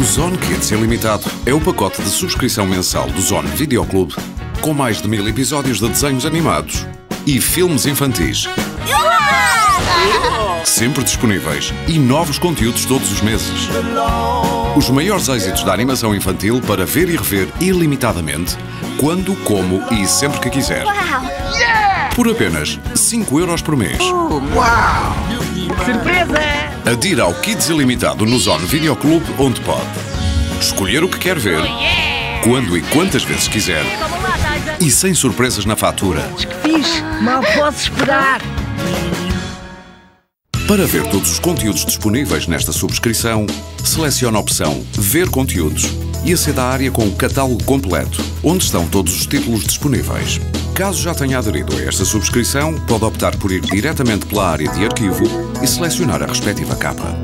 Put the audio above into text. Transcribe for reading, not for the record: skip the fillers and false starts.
Zone Kids Ilimitado é o pacote de subscrição mensal do Zone Videoclube, com mais de 1000 episódios de desenhos animados e filmes infantis. Sempre disponíveis e novos conteúdos todos os meses. Os maiores êxitos da animação infantil para ver e rever ilimitadamente, quando, como e sempre que quiser. Por apenas 5€ por mês. Uau! Surpresa! Adira ao Kids Ilimitado no Zone Videoclube, onde pode escolher o que quer ver, quando e quantas vezes quiser, e sem surpresas na fatura. Que fixe! Mal posso esperar! Para ver todos os conteúdos disponíveis nesta subscrição, selecione a opção Ver Conteúdos e aceda à área com o catálogo completo, onde estão todos os títulos disponíveis. Caso já tenha aderido a esta subscrição, pode optar por ir diretamente pela área de arquivo e selecionar a respectiva capa.